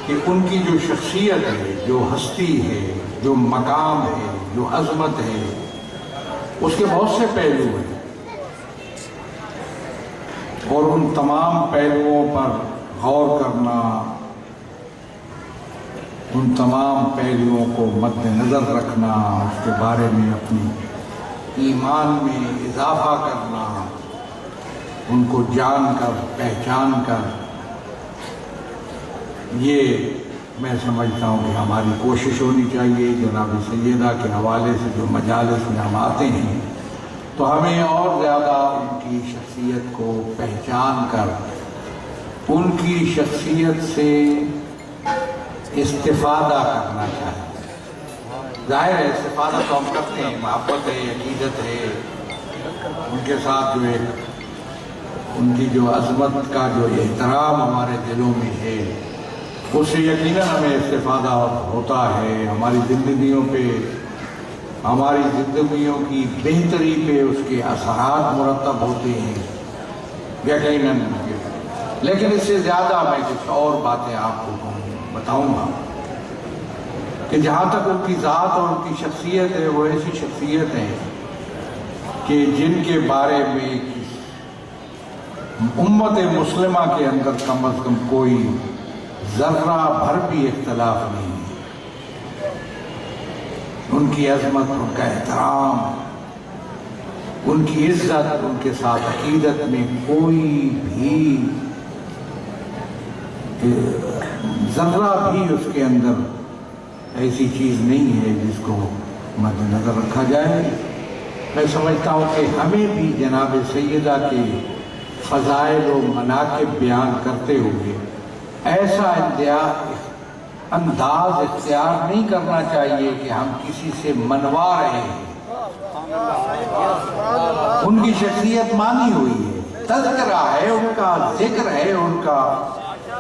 کہ ان کی جو شخصیت ہے، جو ہستی ہے، جو مقام ہے، جو عظمت ہے، اس کے بہت سے پہلو ہیں، اور ان تمام پہلوؤں پر غور کرنا، ان تمام پہلوؤں کو مد نظر رکھنا، اس کے بارے میں اپنی ایمان میں اضافہ کرنا، ان کو جان کر پہچان کر، یہ میں سمجھتا ہوں کہ ہماری کوشش ہونی چاہیے۔ جناب سیدہ کے حوالے سے جو مجالس میں ہم آتے ہیں تو ہمیں اور زیادہ ان کی شخصیت کو پہچان کر ان کی شخصیت سے استفادہ کرنا چاہیے۔ ظاہر ہے استفادہ تو ہم کرتے ہیں، محبت ہے، عقیدت ہے، ان کے ساتھ جو ایک ان کی جو عظمت کا جو احترام ہمارے دلوں میں ہے، اس سے یقیناً ہمیں استفادہ ہوتا ہے، ہماری زندگیوں پہ، ہماری زندگیوں کی بہتری پہ اس کے اثرات مرتب ہوتے ہیں یقیناً۔ لیکن اس سے زیادہ میں کچھ اور باتیں آپ کو بتاؤں گا کہ جہاں تک ان کی ذات اور ان کی شخصیت ہے، وہ ایسی شخصیت ہیں کہ جن کے بارے میں امت مسلمہ کے اندر کم از کم کوئی ذرہ بھر بھی اختلاف نہیں ہے۔ ان کی عظمت، ان کا احترام، ان کی عزت، ان کے ساتھ عقیدت میں کوئی بھی ذرہ بھی اس کے اندر ایسی چیز نہیں ہے جس کو مد نظر رکھا جائے۔ میں سمجھتا ہوں کہ ہمیں بھی جناب سیدہ کے فضائل و مناقب بیان کرتے ہوئے ایسا انداز اختیار نہیں کرنا چاہیے کہ ہم کسی سے منوا رہے ہیں۔ ان کی شخصیت مانی ہوئی ہے، تذکرہ ہے، ان کا ذکر ہے،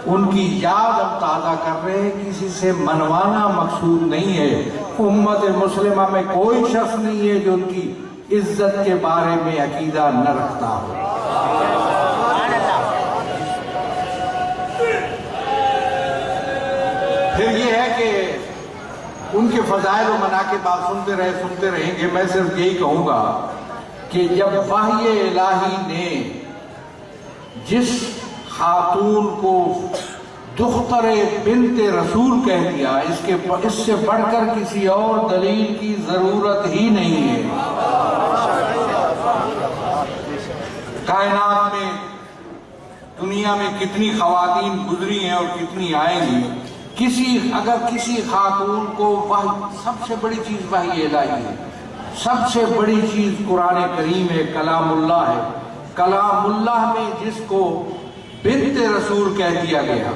ان کی یاد ہم تازہ کر رہے ہیں، کسی سے منوانا مقصود نہیں ہے۔ امت مسلمہ میں کوئی شخص نہیں ہے جو ان کی عزت کے بارے میں عقیدہ نہ رکھتا ہو۔ پھر یہ ہے کہ ان کے فضائل و مناقب آپ سنتے رہیں گے۔ میں صرف یہی کہوں گا کہ جب وحی الہی نے جس خاتون کو دختر بنت رسول کہہ دیا، اس سے بڑھ کر کسی اور دلیل کی ضرورت ہی نہیں ہے۔ کائنات میں، دنیا میں کتنی خواتین گزری ہیں اور کتنی آئیں گی، اگر کسی خاتون کو سب سے بڑی چیز وحی الہی ہے، سب سے بڑی چیز قرآن کریم ہے، کلام اللہ ہے، کلام اللہ میں جس کو بنت رسول کہہ دیا گیا،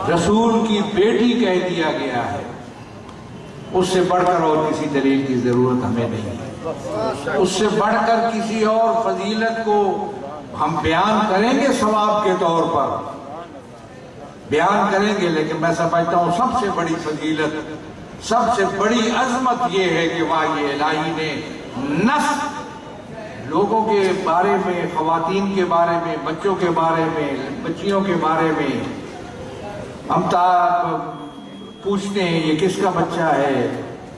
رسول کی بیٹی کہہ دیا گیا ہے، اس سے بڑھ کر اور کسی دلیل کی ضرورت ہمیں نہیں ہے۔ اس سے بڑھ کر کسی اور فضیلت کو ہم بیان کریں گے، ثواب کے طور پر بیان کریں گے، لیکن میں سمجھتا ہوں سب سے بڑی فضیلت، سب سے بڑی عظمت یہ ہے کہ وحی الہی نے نسل، لوگوں کے بارے میں، خواتین کے بارے میں، بچوں کے بارے میں، بچیوں کے بارے میں ہم پوچھتے ہیں یہ کس کا بچہ ہے،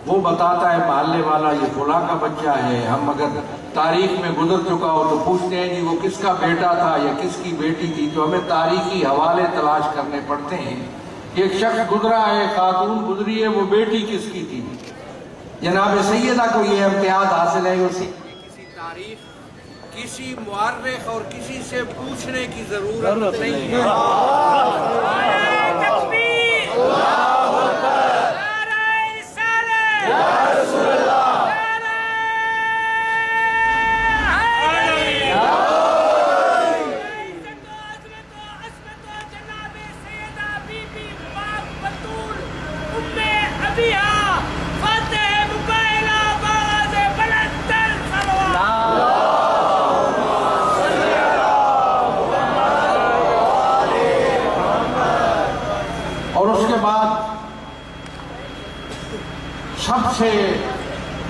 وہ بتاتا ہے محلے والا یہ فلاں کا بچہ ہے۔ ہم اگر تاریخ میں گزر چکا ہو تو پوچھتے ہیں جی وہ کس کا بیٹا تھا یا کس کی بیٹی تھی، تو ہمیں تاریخی حوالے تلاش کرنے پڑتے ہیں۔ ایک شخص گزرا ہے، خاتون گزری ہے، وہ بیٹی کس کی تھی؟ جناب سیدہ کو یہ امتیاز حاصل ہے، اسے کسی تاریخ، کسی مورخ اور کسی سے پوچھنے کی ضرورت نہیں ہے۔ سب سے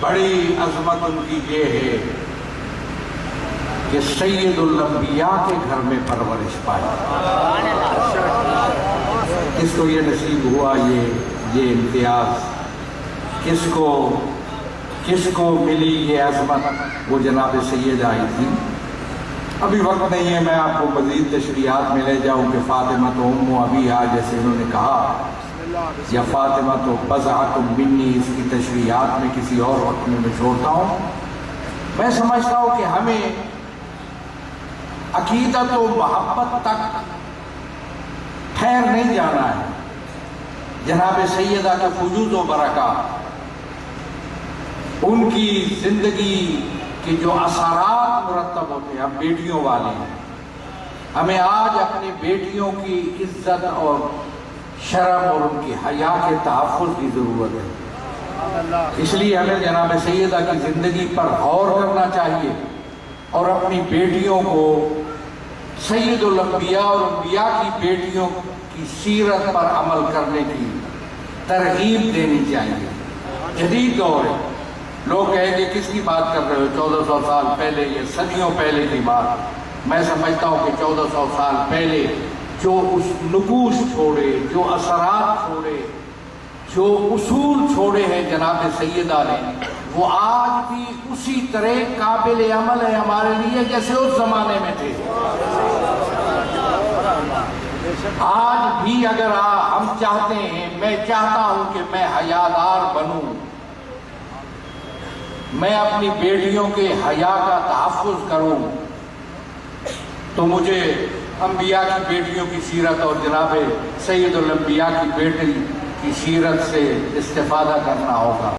بڑی عظمت ان کی یہ ہے کہ سید الانبیاء کے گھر میں پرورش پائی، کس کو یہ نصیب ہوا یہ امتیاز، کس کو ملی یہ عظمت، وہ جناب سیدہ آئی تھی۔ ابھی وقت نہیں ہے میں آپ کو مزید تشریحات میں لے جاؤں کہ فاطمہ تو ام ابیہا جیسے انہوں نے کہا، یا فاطمہ تو بضعۃ منی، اس کی تشریحات میں کسی اور وقت میں چھوڑتا ہوں۔ میں سمجھتا ہوں کہ ہمیں عقیدت و محبت تک ٹھہر نہیں جانا ہے۔ جناب سیدہ کے فیوض و برکات، ان کی زندگی کے جو اثرات مرتب ہوتے ہیں، ہم بیٹیوں والے ہیں، ہمیں آج اپنی بیٹیوں کی عزت اور شرم اور ان کی حیا کے تحفظ کی ضرورت ہے۔ اس لیے ہمیں جناب سیدہ کی زندگی پر غور کرنا چاہیے اور اپنی بیٹیوں کو سید الانبیاء اور انبیاء کی بیٹیوں کی سیرت پر عمل کرنے کی ترغیب دینی چاہیے۔ جدید دور ہے، لوگ کہیں گے کس کی بات کر رہے ہو، 1400 سال پہلے، یہ صدیوں پہلے کی بات۔ میں سمجھتا ہوں کہ 1400 سال پہلے جو اس نقوش چھوڑے، جو اثرات چھوڑے، جو اصول چھوڑے ہیں جناب سیدہ نے، وہ آج بھی اسی طرح قابل عمل ہے ہمارے لیے جیسے اس زمانے میں تھے۔ آج بھی اگر ہم چاہتے ہیں، میں چاہتا ہوں کہ میں حیادار بنوں، میں اپنی بیٹیوں کے حیا کا تحفظ کروں، تو مجھے انبیاء کی بیٹیوں کی سیرت اور جناب سید الانبیاء کی بیٹی کی سیرت سے استفادہ کرنا ہوگا۔